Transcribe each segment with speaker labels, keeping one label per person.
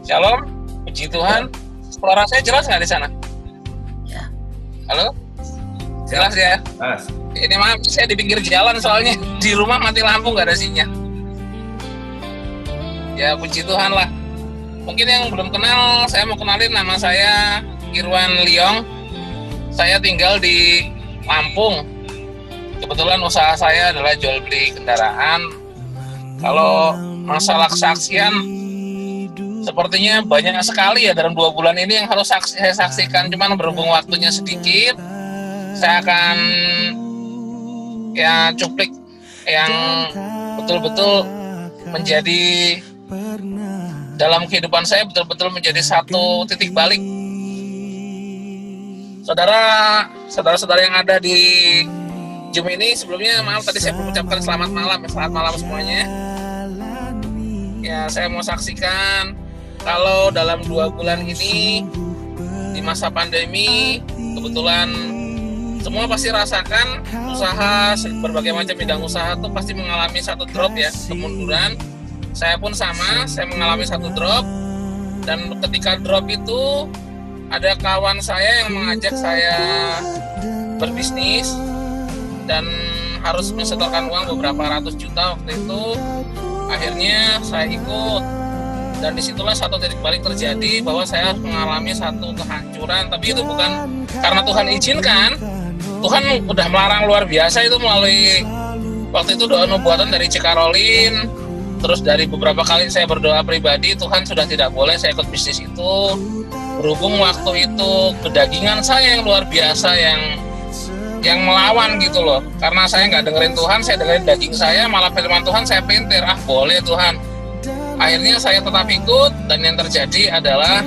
Speaker 1: Shalom, puji Tuhan. Suara saya jelas nggak di sana?
Speaker 2: Ya.
Speaker 1: Halo? Jelas ya?
Speaker 3: Mas,
Speaker 1: Ini maaf, saya di pinggir jalan soalnya di rumah mati lampu nggak ada sinyal. Ya puji Tuhan lah. Mungkin yang belum kenal, saya mau kenalin, nama saya Irwan Liong. Saya tinggal di Lampung. Kebetulan usaha saya adalah jual beli kendaraan. Kalau masalah kesaksian, sepertinya banyak sekali ya dalam 2 bulan ini yang harus saya saksikan. Cuman berhubung waktunya sedikit, saya akan ya cuplik yang betul-betul menjadi dalam kehidupan saya, betul-betul menjadi satu titik balik. Saudara-saudara yang ada di Zoom ini, sebelumnya maaf tadi saya mengucapkan selamat malam semuanya. Ya, saya mau saksikan kalau dalam 2 bulan ini di masa pandemi, kebetulan semua pasti rasakan usaha, berbagai macam bidang usaha itu pasti mengalami satu drop ya, kemunduran. Saya pun sama, saya mengalami satu drop. Dan ketika drop itu ada kawan saya yang mengajak saya berbisnis dan harus mensetorkan uang beberapa ratus juta waktu itu. Akhirnya saya ikut, dan disitulah satu titik balik terjadi bahwa saya mengalami satu kehancuran. Tapi itu bukan karena Tuhan izinkan. Tuhan udah melarang luar biasa itu melalui waktu itu doa nubuatan dari Cik Karolin. Terus dari beberapa kali saya berdoa pribadi, Tuhan sudah tidak boleh saya ikut bisnis itu. Berhubung waktu itu kedagingan saya yang luar biasa yang melawan gitu loh. Karena saya nggak dengerin Tuhan, saya dengerin daging saya, malah firman Tuhan saya pintir. Boleh Tuhan. Akhirnya saya tetap ikut, dan yang terjadi adalah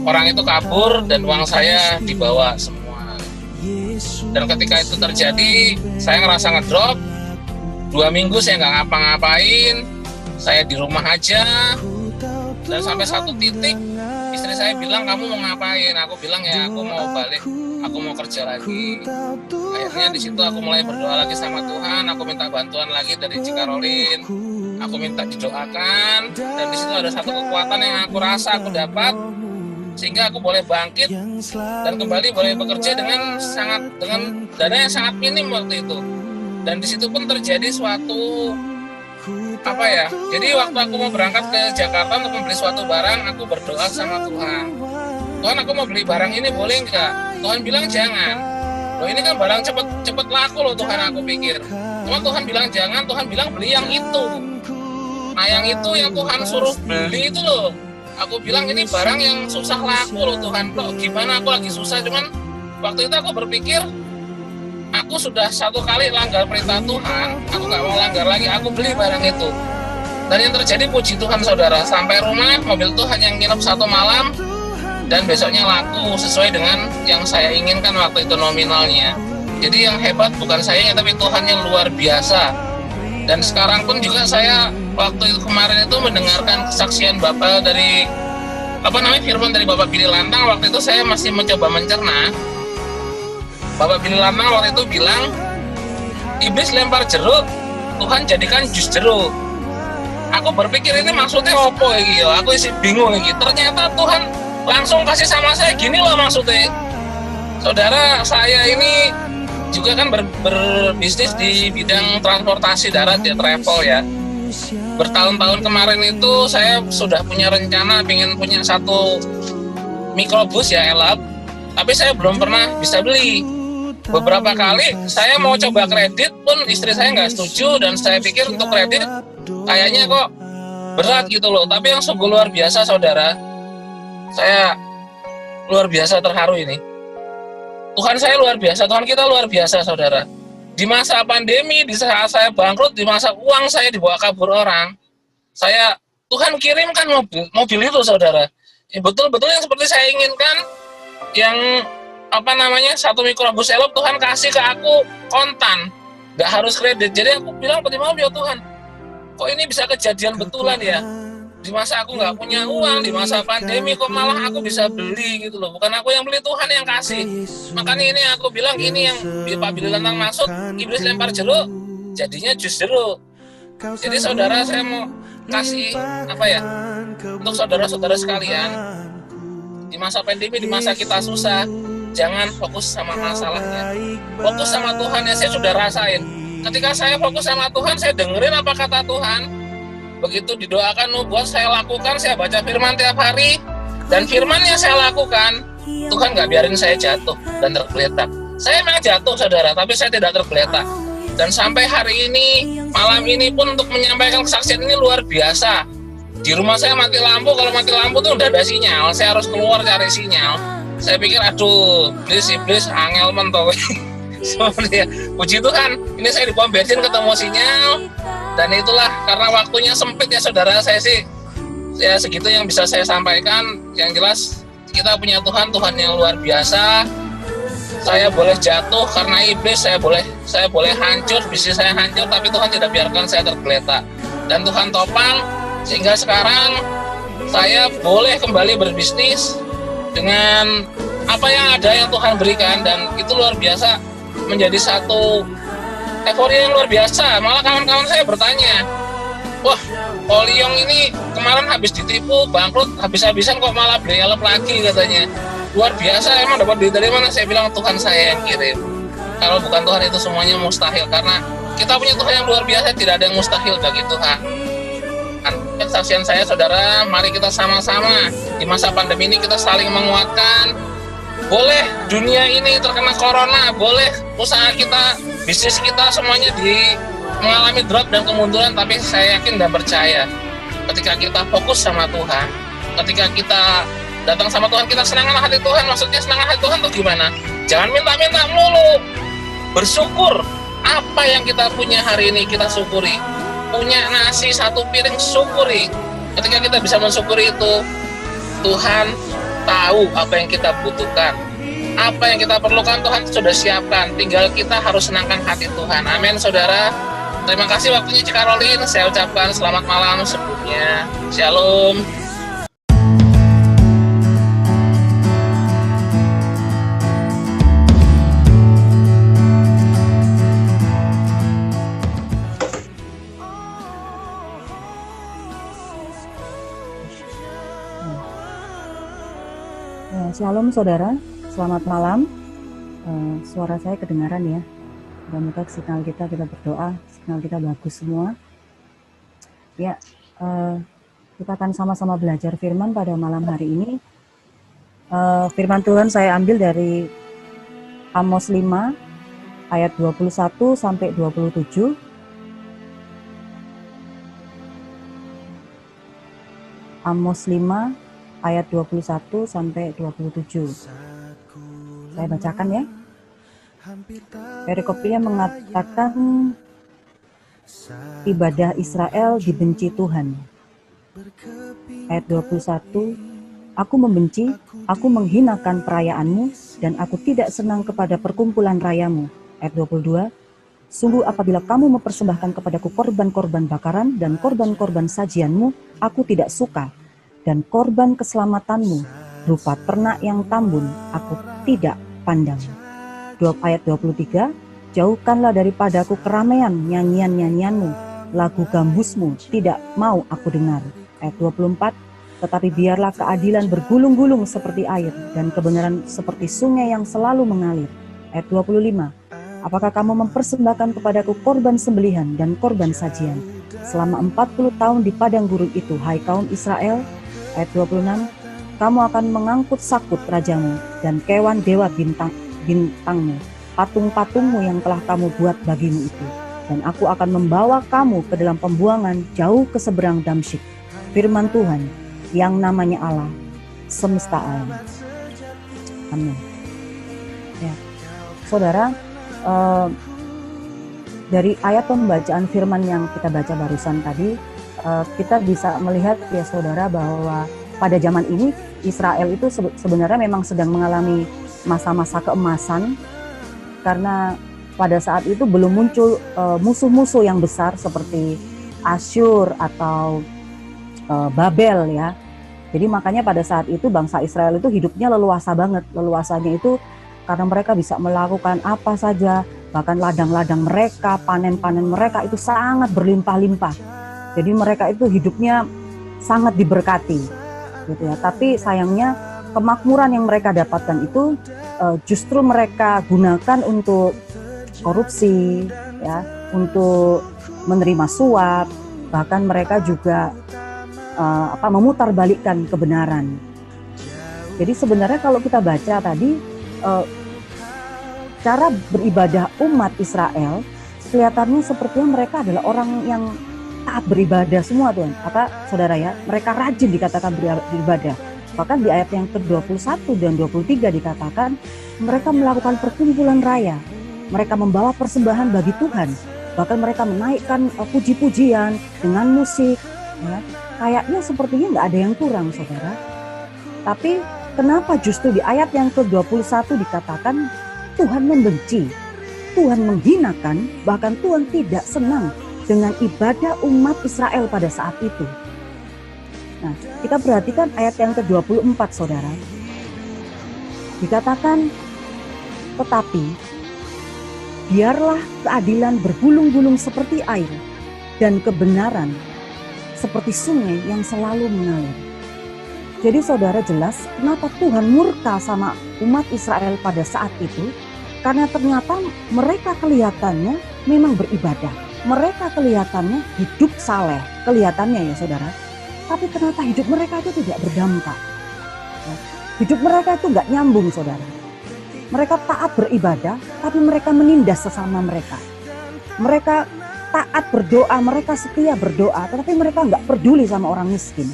Speaker 1: orang itu kabur dan uang saya dibawa semua. Dan ketika itu terjadi, saya ngerasa ngedrop. 2 minggu saya nggak ngapa-ngapain, saya di rumah aja. Dan sampai satu titik istri saya bilang, kamu mau ngapain? Aku bilang ya aku mau balik, aku mau kerja lagi. Akhirnya di situ aku mulai berdoa lagi sama Tuhan, aku minta bantuan lagi dari Cik Karolin, aku minta didoakan, dan di situ ada satu kekuatan yang aku rasa aku dapat, sehingga aku boleh bangkit dan kembali boleh bekerja dengan dana yang sangat minim waktu itu. Dan di situ pun terjadi suatu jadi waktu aku mau berangkat ke Jakarta untuk membeli suatu barang, aku berdoa sama Tuhan. Tuhan, aku mau beli barang ini, boleh nggak? Tuhan bilang jangan. Loh, ini kan barang cepet laku loh Tuhan, aku pikir. Cuma Tuhan bilang jangan, Tuhan bilang beli yang itu. Nah, yang itu yang Tuhan suruh beli itu loh. Aku bilang ini barang yang susah laku loh Tuhan. Loh, gimana aku lagi susah, cuman waktu itu aku berpikir, aku sudah 1 kali langgar perintah Tuhan, aku nggak mau langgar lagi, aku beli barang itu. Dan yang terjadi puji Tuhan saudara, sampai rumah mobil itu hanya nginep 1 malam, dan besoknya laku sesuai dengan yang saya inginkan waktu itu nominalnya. Jadi yang hebat bukan saya, tapi Tuhan yang luar biasa. Dan sekarang pun juga saya waktu itu kemarin itu mendengarkan kesaksian Bapak dari firman dari Bapak Billy Lantang. Waktu itu saya masih mencoba mencerna. Bapak Billy Lantang waktu itu bilang, iblis lempar jeruk, Tuhan jadikan jus jeruk. Aku berpikir ini maksudnya apa ya? Aku isi bingung lagi. Ternyata Tuhan langsung kasih sama saya, gini loh maksudnya. Saudara, saya ini juga kan berbisnis di bidang transportasi darat ya, travel ya. Bertahun-tahun kemarin itu saya sudah punya rencana pengen punya satu mikrobus ya, elap, tapi saya belum pernah bisa beli. Beberapa kali saya mau coba kredit pun istri saya nggak setuju, dan saya pikir untuk kredit kayaknya kok berat gitu loh. Tapi yang sungguh luar biasa saudara, saya luar biasa terharu ini. Tuhan saya luar biasa, Tuhan kita luar biasa saudara. Di masa pandemi, di saat saya bangkrut, di masa uang saya dibawa kabur orang, Tuhan kirimkan mobil itu saudara. Ya, betul-betul yang seperti saya inginkan, yang satu mikrobus elop Tuhan kasih ke aku kontan, nggak harus kredit. Jadi aku bilang tadi malam, ya Tuhan, kok ini bisa kejadian betulan ya? Di masa aku nggak punya uang, di masa pandemi kok malah aku bisa beli gitu loh. Bukan aku yang beli, Tuhan yang kasih. Makanya ini aku bilang, ini yang Pak Billy Lantang maksud, iblis lempar jeruk, jadinya jus jeruk. Jadi saudara, saya mau kasih apa ya, untuk saudara-saudara sekalian di masa pandemi, di masa kita susah, jangan fokus sama masalahnya, fokus sama Tuhan. Ya saya sudah rasain, ketika saya fokus sama Tuhan, saya dengerin apa kata Tuhan, begitu didoakan buat saya lakukan, saya baca firman tiap hari, dan firman yang saya lakukan, Tuhan gak biarin saya jatuh dan tergeletak. Saya memang jatuh saudara, tapi saya tidak tergeletak. Dan sampai hari ini, malam ini pun untuk menyampaikan kesaksian ini luar biasa. Di rumah saya mati lampu, kalau mati lampu tuh udah ada sinyal, saya harus keluar cari sinyal. Saya pikir aduh, iblis angel mentok. Sebenarnya puji Tuhan, ini saya di pom bensin ketemu sinyal. Dan itulah karena waktunya sempit ya saudara, saya sih ya segitu yang bisa saya sampaikan. Yang jelas kita punya Tuhan, Tuhan yang luar biasa. Saya boleh jatuh karena iblis, saya boleh hancur, bisnis saya hancur, tapi Tuhan tidak biarkan saya tergeletak. Dan Tuhan topang sehingga sekarang saya boleh kembali berbisnis dengan apa yang ada yang Tuhan berikan, dan itu luar biasa, menjadi satu euforia yang luar biasa. Malah kawan-kawan saya bertanya, wah, Oliong ini kemarin habis ditipu, bangkrut, habis-habisan kok malah beli helm lagi katanya. Luar biasa, emang dapat duit dari mana? Saya bilang Tuhan saya yang kirim. Kalau bukan Tuhan itu semuanya mustahil, karena kita punya Tuhan yang luar biasa, tidak ada yang mustahil bagi Tuhan. Kesaksian saya saudara, mari kita sama-sama di masa pandemi ini kita saling menguatkan. Boleh dunia ini terkena corona, boleh usaha kita, bisnis kita semuanya mengalami drop dan kemunduran, tapi saya yakin dan percaya ketika kita fokus sama Tuhan, ketika kita datang sama Tuhan, kita senangkan hati Tuhan. Maksudnya senangkan hati Tuhan tuh gimana? Jangan minta-minta melulu, bersyukur. Apa yang kita punya hari ini kita syukuri. Punya nasi satu piring, syukuri. Ketika kita bisa mensyukuri itu, Tuhan tahu apa yang kita butuhkan, apa yang kita perlukan, Tuhan sudah siapkan. Tinggal kita harus senangkan hati Tuhan. Amin saudara. Terima kasih waktunya Cik Caroline. Saya ucapkan selamat malam sebelumnya. Shalom.
Speaker 2: Shalom saudara, selamat malam. Suara saya kedengaran ya. Mudah-mudahan signal kita berdoa, signal kita bagus semua. Ya, kita akan sama-sama belajar firman pada malam hari ini. Firman Tuhan saya ambil dari Amos 5 ayat 21 sampai 27. Amos 5 ayat 21 sampai 27. Saya bacakan ya. Perikopnya mengatakan ibadah Israel dibenci Tuhan. Ayat 21, aku membenci, aku menghinakan perayaanmu, dan aku tidak senang kepada perkumpulan rayamu. Ayat 22, sungguh apabila kamu mempersembahkan kepadaku korban-korban bakaran dan korban-korban sajianmu, aku tidak suka. Dan korban keselamatanmu berupa ternak yang tambun, aku tidak pandang. Ayat 23, jauhkanlah daripadaku keramaian nyanyian-nyanyianmu, lagu gambusmu tidak mau aku dengar. Ayat 24, tetapi biarlah keadilan bergulung-gulung seperti air, dan kebenaran seperti sungai yang selalu mengalir. Ayat 25, apakah kamu mempersembahkan kepadaku korban sembelihan dan korban sajian selama 40 tahun di padang gurun itu, hai kaum Israel? Ayat 26, kamu akan mengangkut sakut rajamu dan kewan dewa bintangmu, patung-patungmu yang telah kamu buat bagimu itu. Dan aku akan membawa kamu ke dalam pembuangan jauh ke seberang Damsyik. Firman Tuhan yang namanya Allah semesta alam. Amin. Ya, saudara, dari ayat pembacaan firman yang kita baca barusan tadi, kita bisa melihat ya saudara bahwa pada zaman ini Israel itu sebenarnya memang sedang mengalami masa-masa keemasan, karena pada saat itu belum muncul musuh-musuh yang besar seperti Asyur atau Babel ya. Jadi makanya pada saat itu bangsa Israel itu hidupnya leluasa banget. Leluasanya itu karena mereka bisa melakukan apa saja, bahkan ladang-ladang mereka, panen-panen mereka itu sangat berlimpah-limpah. Jadi mereka itu hidupnya sangat diberkati, gitu ya. Tapi sayangnya kemakmuran yang mereka dapatkan itu justru mereka gunakan untuk korupsi, ya, untuk menerima suap, bahkan mereka juga memutarbalikkan kebenaran. Jadi sebenarnya kalau kita baca tadi cara beribadah umat Israel, kelihatannya sepertinya mereka adalah orang yang taat beribadah semua, Tuhan. Saudara ya, mereka rajin dikatakan beribadah. Bahkan di ayat yang ke-21 dan 23 dikatakan mereka melakukan perkumpulan raya. Mereka membawa persembahan bagi Tuhan. Bahkan mereka menaikkan puji-pujian dengan musik. Ya. Kayaknya sepertinya nggak ada yang kurang, saudara. Tapi kenapa justru di ayat yang ke-21 dikatakan Tuhan membenci, Tuhan menghinakan, bahkan Tuhan tidak senang dengan ibadah umat Israel pada saat itu. Nah, kita perhatikan ayat yang ke-24, saudara. Dikatakan, tetapi biarlah keadilan bergulung-gulung seperti air dan kebenaran seperti sungai yang selalu mengalir. Jadi saudara, jelas kenapa Tuhan murka sama umat Israel pada saat itu, karena ternyata mereka kelihatannya memang beribadah. Mereka kelihatannya hidup saleh, kelihatannya ya saudara. Tapi ternyata hidup mereka itu tidak berdampak. Hidup mereka itu nggak nyambung, saudara. Mereka taat beribadah, tapi mereka menindas sesama mereka. Mereka taat berdoa, mereka setia berdoa, tetapi mereka nggak peduli sama orang miskin.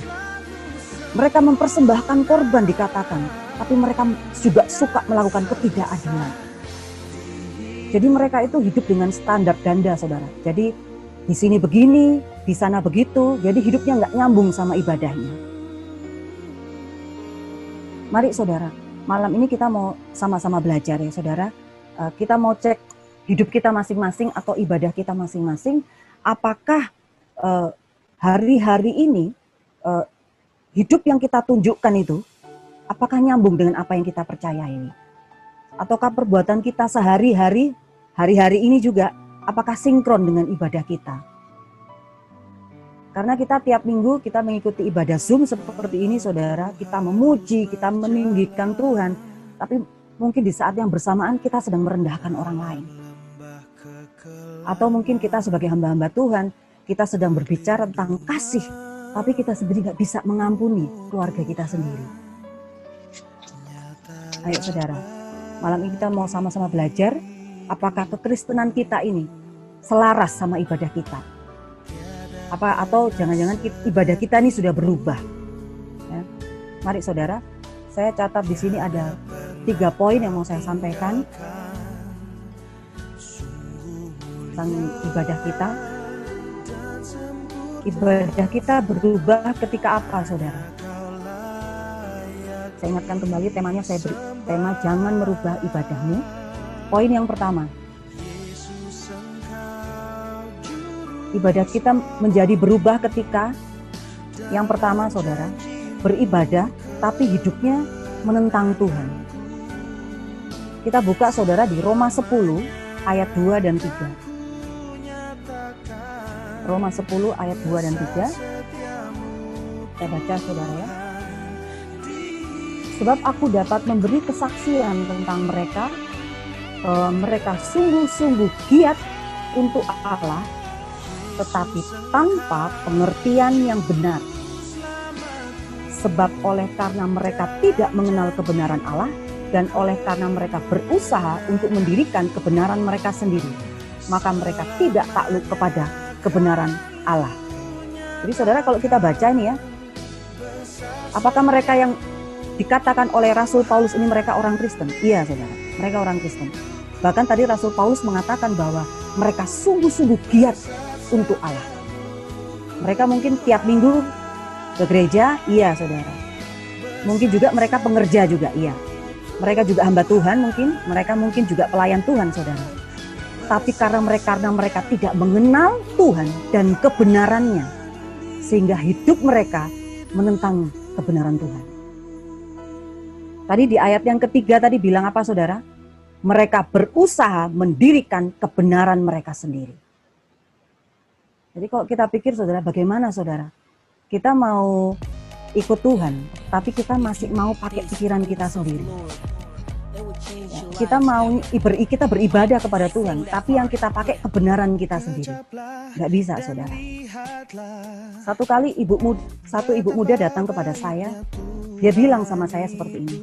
Speaker 2: Mereka mempersembahkan korban dikatakan, tapi mereka juga suka melakukan ketidakadilan. Jadi mereka itu hidup dengan standar ganda, saudara. Jadi di sini begini, di sana begitu. Jadi hidupnya nggak nyambung sama ibadahnya. Mari saudara, malam ini kita mau sama-sama belajar ya saudara. Kita mau cek hidup kita masing-masing atau ibadah kita masing-masing. Apakah hari-hari ini hidup yang kita tunjukkan itu, apakah nyambung dengan apa yang kita percaya ini? Ataukah perbuatan kita sehari-hari, hari-hari ini juga, apakah sinkron dengan ibadah kita? Karena kita tiap minggu kita mengikuti ibadah Zoom seperti ini saudara, kita memuji, kita meninggikan Tuhan, tapi mungkin di saat yang bersamaan kita sedang merendahkan orang lain. Atau mungkin kita sebagai hamba-hamba Tuhan, kita sedang berbicara tentang kasih, tapi kita sendiri nggak bisa mengampuni keluarga kita sendiri. Ayo saudara, malam ini kita mau sama-sama belajar, apakah kekristenan kita ini selaras sama ibadah kita? Atau jangan-jangan ibadah kita ini sudah berubah? Ya. Mari saudara, saya catat di sini ada 3 poin yang mau saya sampaikan tentang ibadah kita. Ibadah kita berubah ketika apa, saudara? Saya ingatkan kembali temanya, saya beri tema jangan merubah ibadahmu. Poin yang pertama, ibadah kita menjadi berubah ketika yang pertama, saudara, beribadah tapi hidupnya menentang Tuhan. Kita buka saudara di Roma 10 ayat 2 dan 3. Roma 10 ayat 2 dan 3. Saya baca saudara ya. Sebab aku dapat memberi kesaksian tentang mereka, mereka sungguh-sungguh giat untuk Allah, tetapi tanpa pengertian yang benar. Sebab oleh karena mereka tidak mengenal kebenaran Allah, dan oleh karena mereka berusaha untuk mendirikan kebenaran mereka sendiri, maka mereka tidak takluk kepada kebenaran Allah. Jadi saudara, kalau kita baca ini ya, apakah mereka yang dikatakan oleh Rasul Paulus ini mereka orang Kristen? Iya saudara, mereka orang Kristen. Bahkan tadi Rasul Paulus mengatakan bahwa mereka sungguh-sungguh giat untuk Allah. Mereka mungkin tiap minggu ke gereja, iya saudara. Mungkin juga mereka pengerja juga, iya. Mereka juga hamba Tuhan mungkin, mereka mungkin juga pelayan Tuhan saudara. Tapi karena mereka tidak mengenal Tuhan dan kebenarannya, sehingga hidup mereka menentang kebenaran Tuhan. Tadi di ayat yang ketiga tadi bilang apa saudara? Mereka berusaha mendirikan kebenaran mereka sendiri. Jadi kalau kita pikir saudara, bagaimana saudara? Kita mau ikut Tuhan, tapi kita masih mau pakai pikiran kita sendiri. Kita kita beribadah kepada Tuhan, tapi yang kita pakai kebenaran kita sendiri. Nggak bisa, saudara. Satu kali satu ibu muda datang kepada saya, dia bilang sama saya seperti ini.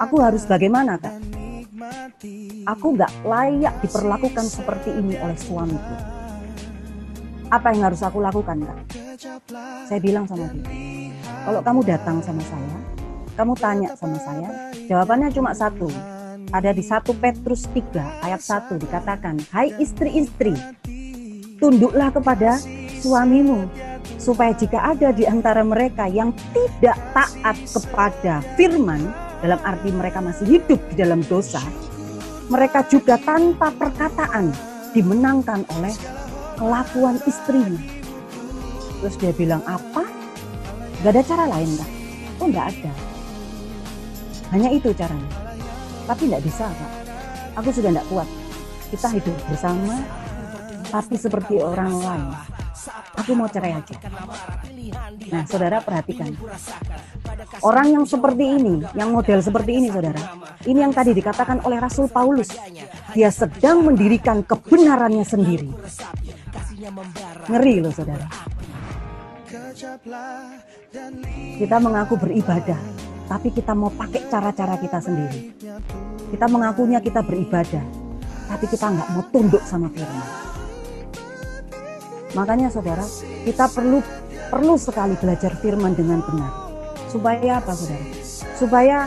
Speaker 2: Aku harus bagaimana, Kak? Aku nggak layak diperlakukan seperti ini oleh suamiku. Apa yang harus aku lakukan, Kak? Saya bilang sama dia, kalau kamu datang sama saya, kamu tanya sama saya, jawabannya cuma satu. Ada di 1 Petrus 3 ayat 1 dikatakan, hai istri-istri, tunduklah kepada suamimu, supaya jika ada di antara mereka yang tidak taat kepada firman, dalam arti mereka masih hidup di dalam dosa, mereka juga tanpa perkataan dimenangkan oleh kelakuan istrinya. Terus dia bilang, apa? Gak ada cara lain, Kak? Oh, gak ada. Hanya itu caranya. Tapi gak bisa, Kak. Aku sudah gak kuat. Kita hidup bersama, tapi seperti orang lain. Aku mau cerai aja. Nah, saudara perhatikan. Orang yang seperti ini, yang model seperti ini, saudara. Ini yang tadi dikatakan oleh Rasul Paulus. Dia sedang mendirikan kebenarannya sendiri. Ngeri loh, saudara. Kita mengaku beribadah, tapi kita mau pakai cara-cara kita sendiri. Kita mengakunya kita beribadah, tapi kita nggak mau tunduk sama firman. Makanya saudara, kita perlu sekali belajar firman dengan benar. Supaya apa, saudara? Supaya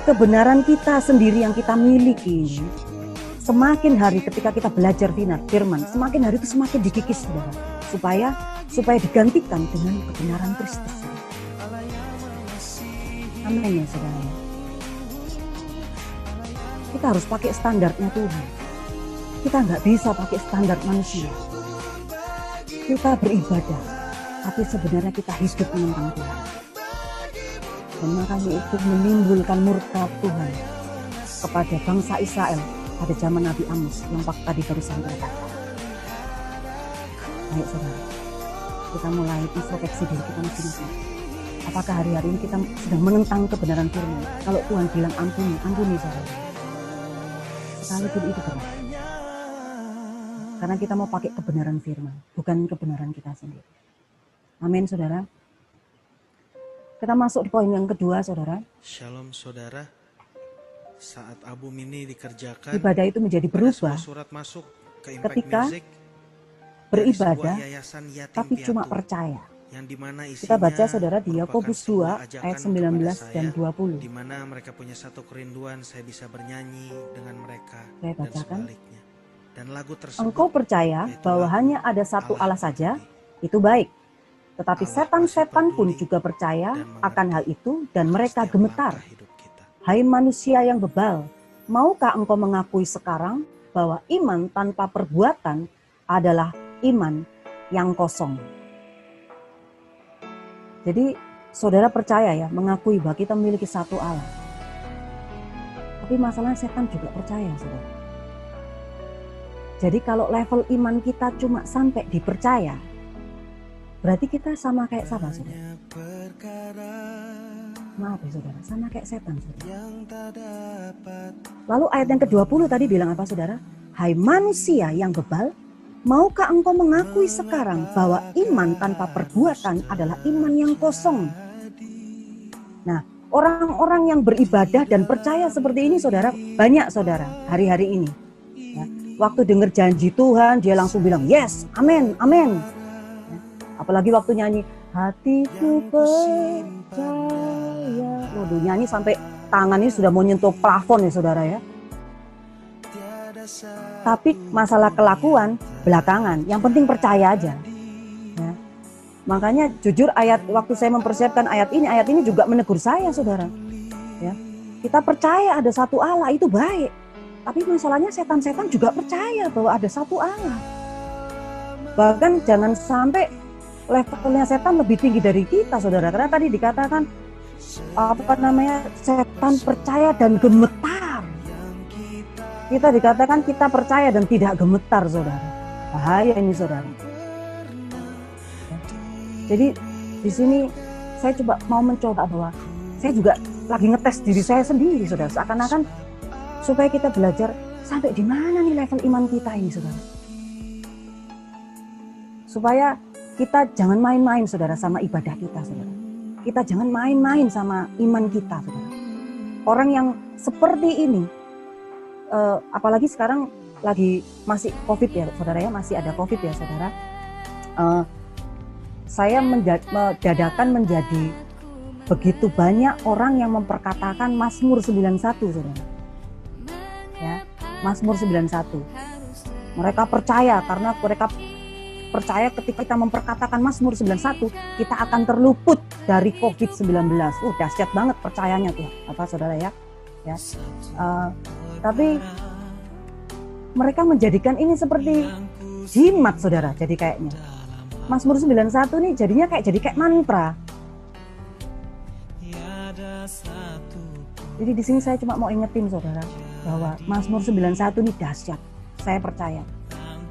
Speaker 2: kebenaran kita sendiri yang kita miliki ini, semakin hari ketika kita belajar firman, semakin hari itu semakin dikikis, saudara. Supaya digantikan dengan kebenaran Kristus. Amin ya, saudara. Kita harus pakai standarnya Tuhan. Kita nggak bisa pakai standar manusia. Kita beribadah, tapi sebenarnya kita hidup menentang Tuhan. Dan makanya itu menimbulkan murka Tuhan kepada bangsa Israel pada zaman Nabi Amos yang tadi barusan berkata. Baik saudara, kita mulai introspeksi diri kita masing-masing. Apakah hari-hari ini kita sedang menentang kebenaran firman? Kalau Tuhan bilang ampuni, ampuni saudara. Sekalipun itu berat. Karena kita mau pakai kebenaran firman, bukan kebenaran kita sendiri. Amin saudara. Kita masuk di poin yang kedua saudara.
Speaker 3: Shalom saudara. Saat album ini dikerjakan,
Speaker 2: ibadah itu menjadi berubah
Speaker 3: surat masuk ke Impact
Speaker 2: ketika
Speaker 3: Music
Speaker 2: beribadah tapi
Speaker 3: piatu,
Speaker 2: cuma percaya.
Speaker 3: Yang dimana
Speaker 2: kita baca saudara di Yakobus 2 ayat 19 dan 20.
Speaker 3: Di mana mereka punya satu kerinduan, saya bisa bernyanyi dengan mereka
Speaker 2: saya
Speaker 3: dan
Speaker 2: bacakan.
Speaker 3: sebaliknya. Dan lagu tersebut,
Speaker 2: engkau percaya bahwa hanya ada satu Allah saja, itu baik. Tetapi setan-setan pun juga percaya akan hal itu dan mereka gemetar. Hai manusia yang bebal, maukah engkau mengakui sekarang bahwa iman tanpa perbuatan adalah iman yang kosong? Jadi saudara percaya ya, mengakui bahwa kita memiliki satu Allah. Tapi masalahnya setan juga percaya, saudara. Jadi kalau level iman kita cuma sampai dipercaya, berarti kita sama kayak siapa, saudara? Maaf ya saudara, sama kayak setan, saudara. Lalu ayat yang ke-20 tadi bilang apa, saudara? Hai manusia yang bebal, maukah engkau mengakui sekarang bahwa iman tanpa perbuatan adalah iman yang kosong? Nah, orang-orang yang beribadah dan percaya seperti ini, saudara, banyak saudara hari-hari ini. Ya, waktu dengar janji Tuhan, dia langsung bilang, yes, amin, amin. Ya, apalagi waktu nyanyi, hatiku percaya. Waduh, nyanyi sampai tangannya sudah mau nyentuh plafon ya saudara ya. Tapi masalah kelakuan belakangan, yang penting percaya aja. Ya. Makanya jujur waktu saya mempersiapkan ayat ini juga menegur saya saudara. Ya. Kita percaya ada satu Allah itu baik. Tapi masalahnya setan-setan juga percaya bahwa ada satu Allah. Bahkan jangan sampai levelnya setan lebih tinggi dari kita saudara. Karena tadi dikatakan setan percaya dan gemetar. Kita dikatakan kita percaya dan tidak gemetar saudara. Bahaya ini saudara. Jadi di sini saya mau mencoba bahwa saya juga lagi ngetes diri saya sendiri, saudara. Seakan-akan supaya kita belajar sampai di mana nih level iman kita ini, saudara. Supaya kita jangan main-main, saudara, sama ibadah kita, saudara. Kita jangan main-main sama iman kita, saudara. Orang yang seperti ini, apalagi sekarang lagi masih COVID ya, saudara ya, masih ada COVID ya, saudara. Saya dadakan menjadi begitu banyak orang yang memperkatakan Mazmur 91, saudara. Ya, Mazmur 91. Mereka percaya karena mereka percaya ketika kita memperkatakan Mazmur 91, kita akan terluput dari COVID-19. Dahsyat banget percayanya tuh, saudara ya. Tapi mereka menjadikan ini seperti jimat, saudara. Jadi kayaknya Mazmur 91 nih jadinya kayak mantra. Jadi di sini saya cuma mau ingetin, saudara, bahwa Mazmur 91 ini dahsyat. Saya percaya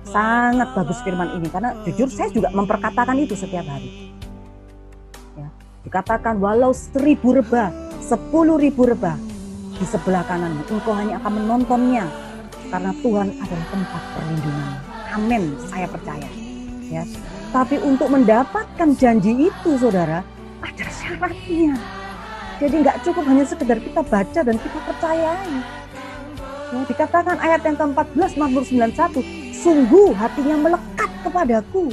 Speaker 2: sangat bagus firman ini, karena jujur saya juga memperkatakan itu setiap hari. Ya, dikatakan walau 1000 rebah, 10.000 rebah di sebelah kananmu, engkau hanya akan menontonnya, karena Tuhan adalah tempat perlindungan. Amin, saya percaya. Ya, tapi untuk mendapatkan janji itu, saudara, ada syaratnya. Jadi nggak cukup hanya sekedar kita baca dan kita percayai. Ya, dikatakan ayat yang ke-14 Mazmur 91, sungguh hatinya melekat kepadaku.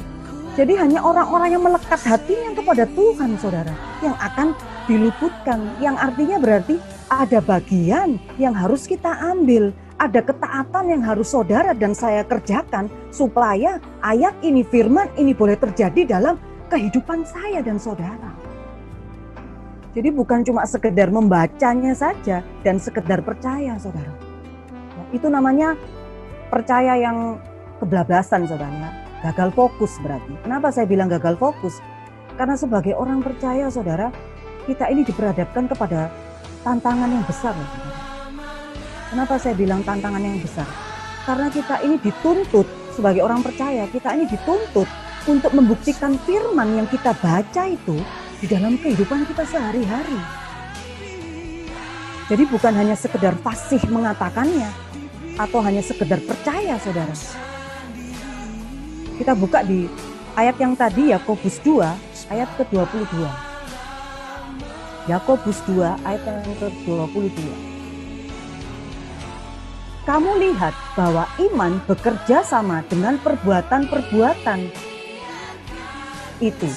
Speaker 2: Jadi hanya orang-orang yang melekat hatinya kepada Tuhan, saudara, yang akan diluputkan. Yang artinya berarti ada bagian yang harus kita ambil. Ada ketaatan yang harus saudara dan saya kerjakan supaya ayat ini, firman ini boleh terjadi dalam kehidupan saya dan saudara. Jadi bukan cuma sekedar membacanya saja dan sekedar percaya, saudara. Itu namanya percaya yang kebablasan, saudara. Gagal fokus berarti. Kenapa saya bilang gagal fokus? Karena sebagai orang percaya, saudara, kita ini diperhadapkan kepada tantangan yang besar, saudara. Kenapa saya bilang tantangan yang besar? Karena kita ini dituntut sebagai orang percaya, kita ini dituntut untuk membuktikan firman yang kita baca itu di dalam kehidupan kita sehari-hari. Jadi bukan hanya sekedar fasih mengatakannya atau hanya sekedar percaya, saudara. Kita buka di ayat yang tadi, Yakobus 2 ayat ke-22. Yakobus 2 ayat yang ke-22. Kamu lihat bahwa iman bekerja sama dengan perbuatan-perbuatan itu.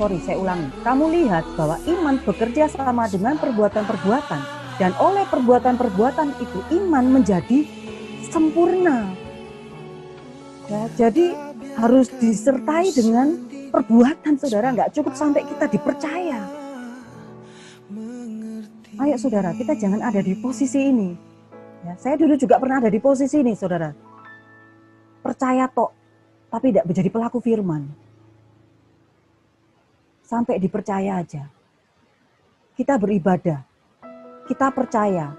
Speaker 2: Saya ulangi. Kamu lihat bahwa iman bekerja sama dengan perbuatan-perbuatan, dan oleh perbuatan-perbuatan itu iman menjadi sempurna. Ya, jadi harus disertai dengan perbuatan, saudara. Nggak cukup sampai kita dipercaya. Ayo saudara, kita jangan ada di posisi ini. Ya, saya dulu juga pernah ada di posisi ini, saudara. Percaya tok, tapi tidak menjadi pelaku firman. Sampai dipercaya aja. Kita beribadah, kita percaya,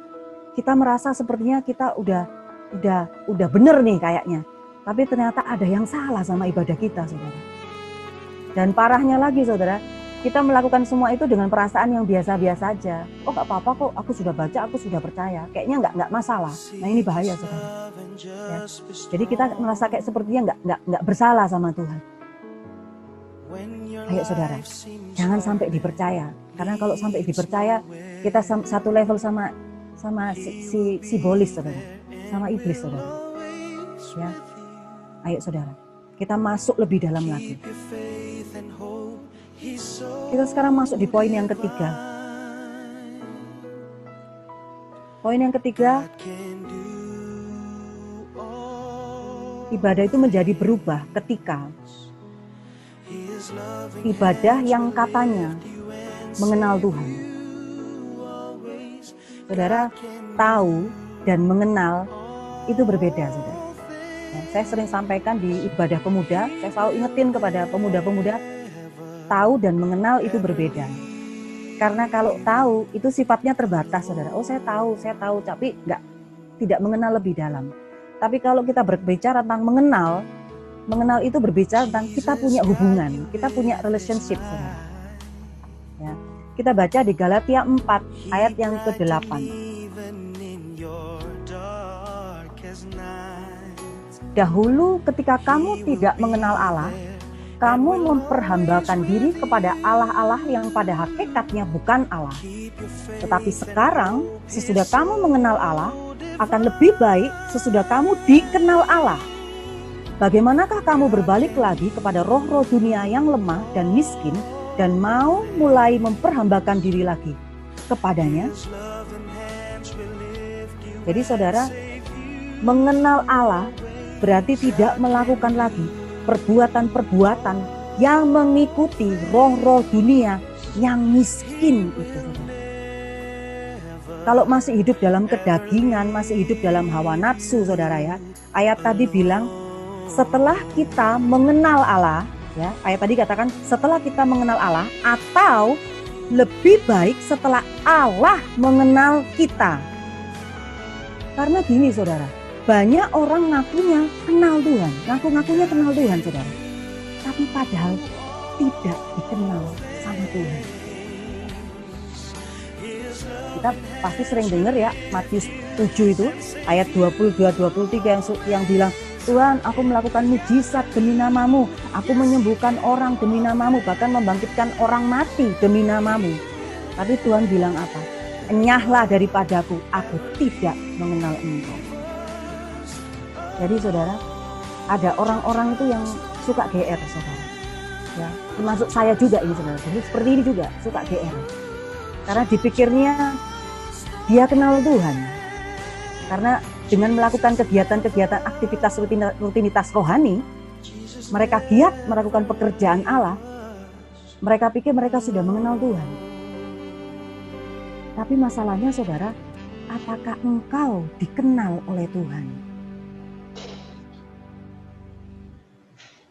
Speaker 2: kita merasa sepertinya kita udah bener nih kayaknya. Tapi ternyata ada yang salah sama ibadah kita, saudara. Dan parahnya lagi, saudara, kita melakukan semua itu dengan perasaan yang biasa-biasa aja. Oh nggak apa-apa kok, aku sudah baca, aku sudah percaya. Kayaknya nggak masalah. Nah ini bahaya, saudara. Ya. Jadi kita merasa kayak sepertinya nggak bersalah sama Tuhan. Ayo saudara, jangan sampai dipercaya. Karena kalau sampai dipercaya, kita satu level sama si bolis, saudara, sama iblis, saudara. Ya, ayo saudara, kita masuk lebih dalam lagi. Kita sekarang masuk di poin yang ketiga. Poin yang ketiga, ibadah itu menjadi berubah ketika ibadah yang katanya mengenal Tuhan. Saudara, tahu dan mengenal itu berbeda, saudara. Ya, saya sering sampaikan di ibadah pemuda, saya selalu ingetin kepada pemuda-pemuda, tahu dan mengenal itu berbeda. Karena kalau tahu itu sifatnya terbatas, saudara. Oh saya tahu, tapi tidak mengenal lebih dalam. Tapi kalau kita berbicara tentang mengenal, Mengenal itu berbicara tentang kita punya hubungan, kita punya relationship, saudara. Ya. Kita baca di Galatia 4 ayat yang ke-8. Dahulu ketika kamu tidak mengenal Allah, kamu memperhambakan diri kepada Allah-Allah yang pada hakikatnya bukan Allah. Tetapi sekarang, sesudah kamu mengenal Allah, akan lebih baik sesudah kamu dikenal Allah. Bagaimanakah kamu berbalik lagi kepada roh-roh dunia yang lemah dan miskin dan mau mulai memperhambakan diri lagi kepadanya? Jadi saudara, mengenal Allah berarti tidak melakukan lagi perbuatan-perbuatan yang mengikuti roh-roh dunia yang miskin itu. Kalau masih hidup dalam kedagingan, masih hidup dalam hawa nafsu, saudara ya. Ayat tadi bilang, setelah kita mengenal Allah, ya, ayat tadi katakan setelah kita mengenal Allah, atau lebih baik setelah Allah mengenal kita. Karena gini saudara, banyak orang ngakunya kenal Tuhan, ngaku-ngakunya kenal Tuhan saudara. Tapi padahal tidak dikenal sama Tuhan. Kita pasti sering dengar ya, Matius 7 itu, ayat 22-23 yang bilang, Tuhan, aku melakukan mujizat demi namamu, aku menyembuhkan orang demi namamu, bahkan membangkitkan orang mati demi namamu. Tapi Tuhan bilang apa? Enyahlah daripadaku, aku tidak mengenal engkau. Jadi saudara, ada orang-orang itu yang suka GR saudara. Ya, termasuk saya juga ini saudara. Jadi seperti ini juga suka GR. Karena dipikirnya dia kenal Tuhan. Karena dengan melakukan kegiatan-kegiatan aktivitas rutinitas rohani, mereka giat melakukan pekerjaan Allah. Mereka pikir mereka sudah mengenal Tuhan. Tapi masalahnya saudara, apakah engkau dikenal oleh Tuhan?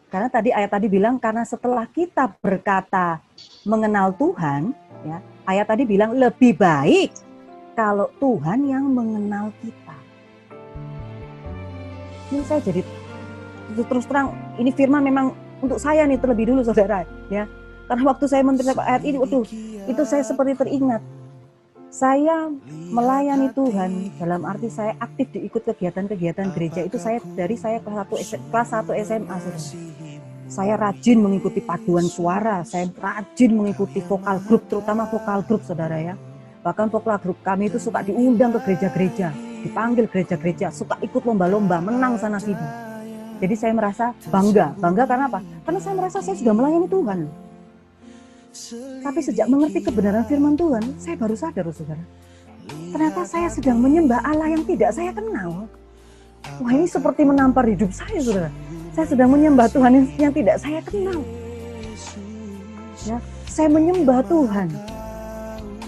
Speaker 2: Karena tadi ayat tadi bilang, karena setelah kita berkata mengenal Tuhan, ya, ayat tadi bilang lebih baik kalau Tuhan yang mengenal kita. Ini saya jadi terus terang, ini firman memang untuk saya nih terlebih dulu saudara, ya. Karena waktu saya menerima ayat ini, waduh, itu saya seperti teringat. Saya melayani Tuhan dalam arti saya aktif diikut kegiatan-kegiatan gereja itu saya kelas 1 SMA saudara. Saya rajin mengikuti paduan suara, saya rajin mengikuti vokal grup, terutama vokal grup saudara ya. Bahkan vokal grup kami itu suka diundang ke gereja-gereja, dipanggil gereja-gereja, suka ikut lomba-lomba, menang sana sini. Jadi saya merasa bangga karena apa? Karena saya merasa saya sudah melayani Tuhan. Tapi sejak mengerti kebenaran firman Tuhan, saya baru sadar saudara. Ternyata saya sedang menyembah Allah yang tidak saya kenal. Wah, ini seperti menampar hidup saya saudara. Saya sedang menyembah Tuhan yang tidak saya kenal. Ya, saya menyembah Tuhan.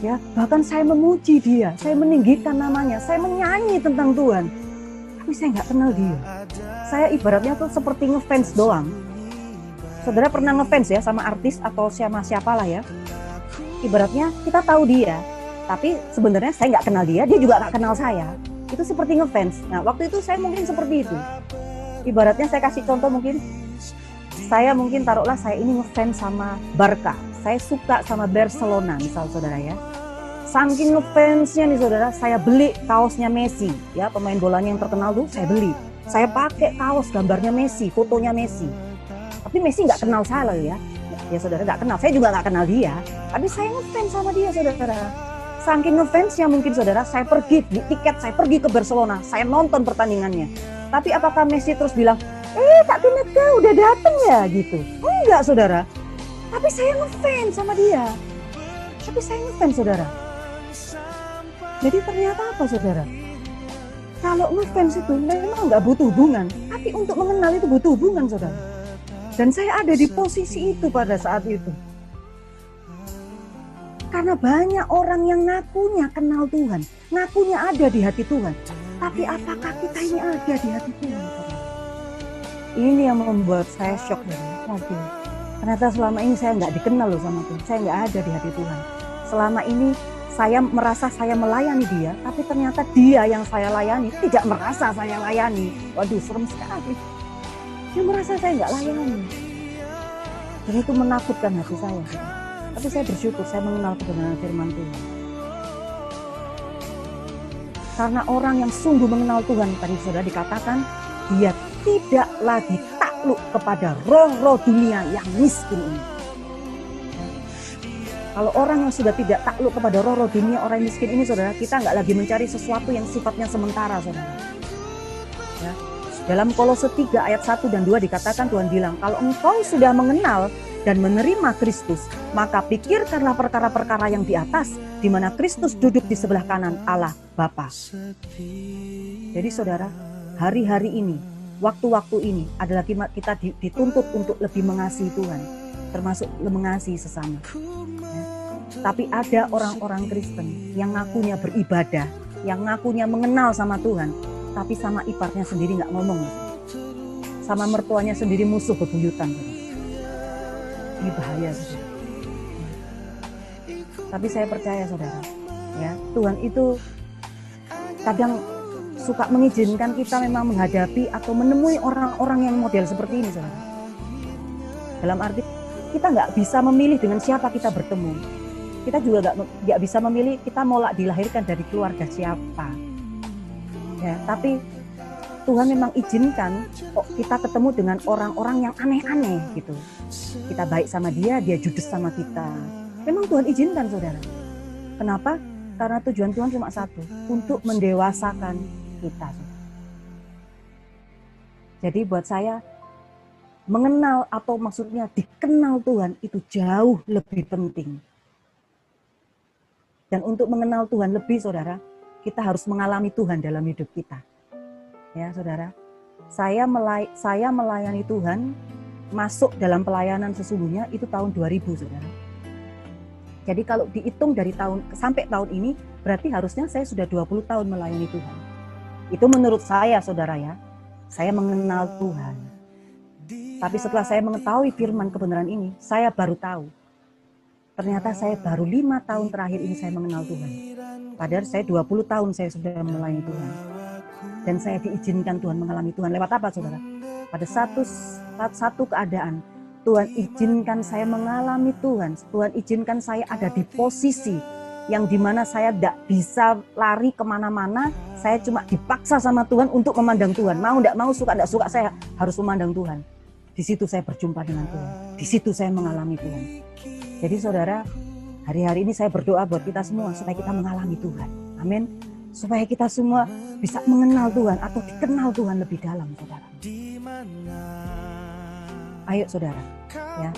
Speaker 2: Ya, bahkan saya memuji Dia, saya meninggikan namanya, saya menyanyi tentang Tuhan. Tapi saya nggak kenal Dia. Saya ibaratnya tuh seperti ngefans doang. Saudara pernah ngefans ya sama artis atau siapalah ya. Ibaratnya kita tahu dia, tapi sebenarnya saya nggak kenal dia, dia juga nggak kenal saya. Itu seperti ngefans. Nah, waktu itu saya mungkin seperti itu. Ibaratnya saya kasih contoh mungkin, saya mungkin taruhlah saya ini ngefans sama Barca. Saya suka sama Barcelona misal saudara ya. Saking ngefansnya nih saudara, saya beli kaosnya Messi. Ya, pemain bolanya yang terkenal tuh saya beli. Saya pakai kaos gambarnya Messi, fotonya Messi. Tapi Messi nggak kenal saya loh ya. Ya saudara nggak kenal, saya juga nggak kenal dia. Tapi saya ngefans sama dia saudara. Saking ngefansnya mungkin saudara, saya pergi di tiket, saya pergi ke Barcelona, saya nonton pertandingannya. Tapi apakah Messi terus bilang, Kak Tineke udah dateng ya gitu? Enggak saudara. Tapi saya ngefans sama dia. Tapi saya ngefans saudara. Jadi ternyata apa saudara? Kalau ngefans itu memang nggak butuh hubungan, tapi untuk mengenal itu butuh hubungan saudara. Dan saya ada di posisi itu pada saat itu. Karena banyak orang yang ngakunya kenal Tuhan, ngakunya ada di hati Tuhan. Tapi apakah kita ini ada di hati Tuhan? Ini yang membuat saya shock. Waduh, ternyata selama ini saya nggak dikenal loh sama Tuhan. Saya nggak ada di hati Tuhan. Selama ini saya merasa saya melayani Dia, tapi ternyata Dia yang saya layani tidak merasa saya layani. Waduh, serem sekali. Dia merasa saya nggak layani. Dan itu menakutkan hati saya. Tapi saya bersyukur saya mengenal kebenaran firman Tuhan. Karena orang yang sungguh mengenal Tuhan, tadi sudah dikatakan, dia tidak lagi takluk kepada roh-roh dunia yang miskin ini. Kalau orang yang sudah tidak takluk kepada roh-roh dunia, orang yang miskin ini, saudara, kita nggak lagi mencari sesuatu yang sifatnya sementara, saudara. Ya. Dalam Kolose 3 ayat 1 dan 2 dikatakan, Tuhan bilang, kalau engkau sudah mengenal dan menerima Kristus, maka pikirkanlah perkara-perkara yang di atas, di mana Kristus duduk di sebelah kanan Allah Bapa. Jadi saudara, hari-hari ini, waktu-waktu ini adalah kita dituntut untuk lebih mengasihi Tuhan, termasuk mengasihi sesama. Ya. Tapi ada orang-orang Kristen yang ngakunya beribadah, yang ngakunya mengenal sama Tuhan, tapi sama iparnya sendiri nggak ngomong, sama mertuanya sendiri musuh bebuyutan. Ini bahaya, saudara. Tapi saya percaya, saudara, ya, Tuhan itu kadang suka mengizinkan kita memang menghadapi atau menemui orang-orang yang model seperti ini, saudara. Dalam arti kita nggak bisa memilih dengan siapa kita bertemu. Kita juga nggak bisa memilih kita mau dilahirkan dari keluarga siapa. Ya, tapi Tuhan memang izinkan kita ketemu dengan orang-orang yang aneh-aneh gitu. Kita baik sama dia, dia judes sama kita. Memang Tuhan izinkan, saudara. Kenapa? Karena tujuan Tuhan cuma satu, untuk mendewasakan kita. Jadi buat saya, mengenal atau maksudnya dikenal Tuhan itu jauh lebih penting. Dan untuk mengenal Tuhan lebih, saudara, kita harus mengalami Tuhan dalam hidup kita. Ya, saudara, saya melayani Tuhan, masuk dalam pelayanan sesungguhnya itu tahun 2000, saudara. Jadi kalau dihitung dari tahun sampai tahun ini, berarti harusnya saya sudah 20 tahun melayani Tuhan. Itu menurut saya, saudara, ya. Saya mengenal Tuhan. Tapi setelah saya mengetahui firman kebenaran ini, saya baru tahu. Ternyata saya baru 5 tahun terakhir ini saya mengenal Tuhan. Padahal saya 20 tahun saya sudah melayani Tuhan. Dan saya diizinkan Tuhan mengalami Tuhan. Lewat apa, saudara? Pada satu keadaan, Tuhan izinkan saya mengalami Tuhan. Tuhan izinkan saya ada di posisi yang dimana saya tidak bisa lari kemana-mana. Saya cuma dipaksa sama Tuhan untuk memandang Tuhan. Mau tidak mau, suka tidak suka, saya harus memandang Tuhan. Di situ saya berjumpa dengan Tuhan. Di situ saya mengalami Tuhan. Jadi saudara, hari-hari ini saya berdoa buat kita semua supaya kita mengalami Tuhan. Amin. Supaya kita semua bisa mengenal Tuhan atau dikenal Tuhan lebih dalam, saudara. Ayo, saudara, ya.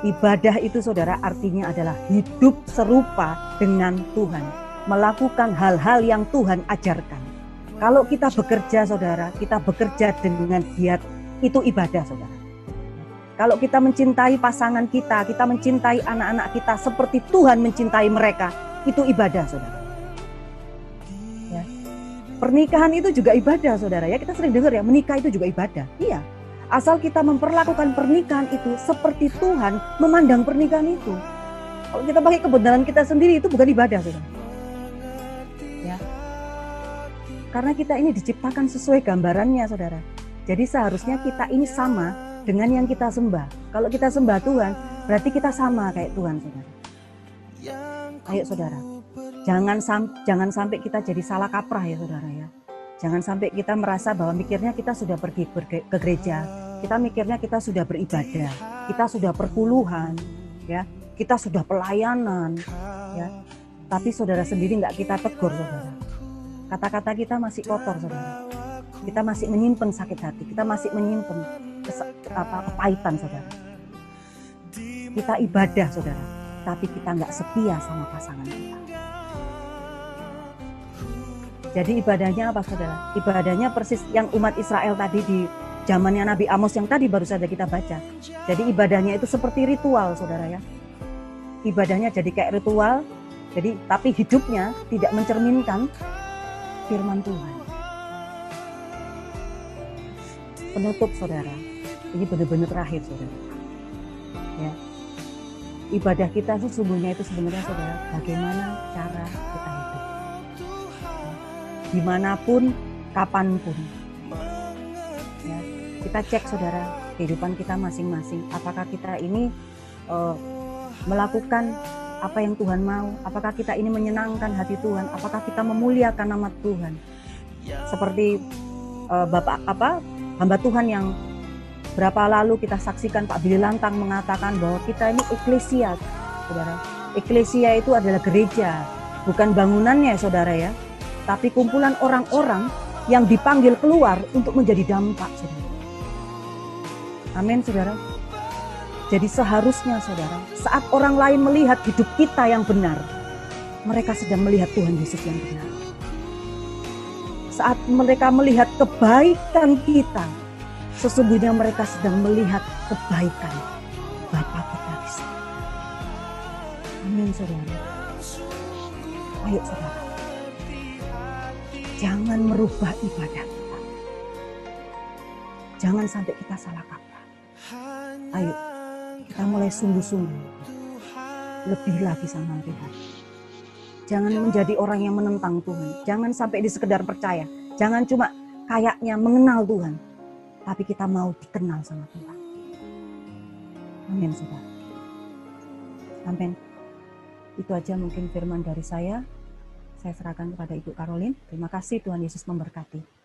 Speaker 2: Ibadah itu, saudara, artinya adalah hidup serupa dengan Tuhan, melakukan hal-hal yang Tuhan ajarkan. Kalau kita bekerja, saudara, kita bekerja dengan giat, itu ibadah, saudara. Kalau kita mencintai pasangan kita mencintai anak-anak kita seperti Tuhan mencintai mereka, itu ibadah, saudara. Ya. Pernikahan itu juga ibadah, saudara. Ya, kita sering dengar ya, menikah itu juga ibadah. Iya. Asal kita memperlakukan pernikahan itu seperti Tuhan memandang pernikahan itu. Kalau kita pakai kebenaran kita sendiri, itu bukan ibadah, saudara. Ya. Karena kita ini diciptakan sesuai gambarannya, saudara. Jadi seharusnya kita ini sama dengan yang kita sembah. Kalau kita sembah Tuhan, berarti kita sama kayak Tuhan, saudara. Ayo, saudara, jangan sampai kita jadi salah kaprah, ya, saudara, ya. Jangan sampai kita merasa bahwa mikirnya kita sudah pergi ke gereja, kita mikirnya kita sudah beribadah, kita sudah perpuluhan, ya, kita sudah pelayanan, ya. Tapi saudara sendiri nggak kita tegur, saudara. Kata-kata kita masih kotor, saudara. Kita masih menyimpan sakit hati, kita masih menyimpan kepahitan, saudara. Kita ibadah, saudara, tapi kita nggak setia sama pasangan kita. Jadi ibadahnya apa, saudara? Ibadahnya persis yang umat Israel tadi di zamannya Nabi Amos yang tadi baru saja kita baca. Jadi ibadahnya itu seperti ritual, saudara, ya. Ibadahnya jadi kayak ritual, jadi tapi hidupnya tidak mencerminkan firman Tuhan. Penutup, saudara, ini benar-benar terakhir, saudara. Ya. Ibadah kita sesungguhnya itu sebenarnya, saudara, bagaimana cara kita hidup. Dimanapun, kapanpun, ya, kita cek saudara kehidupan kita masing-masing. Apakah kita ini melakukan apa yang Tuhan mau? Apakah kita ini menyenangkan hati Tuhan? Apakah kita memuliakan nama Tuhan? Seperti hamba Tuhan yang berapa lalu kita saksikan, Pak Billy Lantang mengatakan bahwa kita ini eklesia, saudara. Eklesia itu adalah gereja, bukan bangunannya, saudara ya, tapi kumpulan orang-orang yang dipanggil keluar untuk menjadi dampak, saudara. Amin, saudara. Jadi seharusnya, saudara, saat orang lain melihat hidup kita yang benar, mereka sedang melihat Tuhan Yesus yang benar. Saat mereka melihat kebaikan kita, sesungguhnya mereka sedang melihat kebaikan Bapa kita di surga. Amin, saudara. Ayo, saudara. Jangan merubah ibadah kita. Jangan sampai kita salah kaprah. Ayo, kita mulai sungguh-sungguh lebih lagi sama Tuhan. Jangan menjadi orang yang menentang Tuhan. Jangan sampai di sekedar percaya. Jangan cuma kayaknya mengenal Tuhan, tapi kita mau dikenal sama Tuhan. Amin, saudara. Amin. Itu aja mungkin firman dari saya. Saya serahkan kepada Ibu Karolin. Terima kasih, Tuhan Yesus memberkati.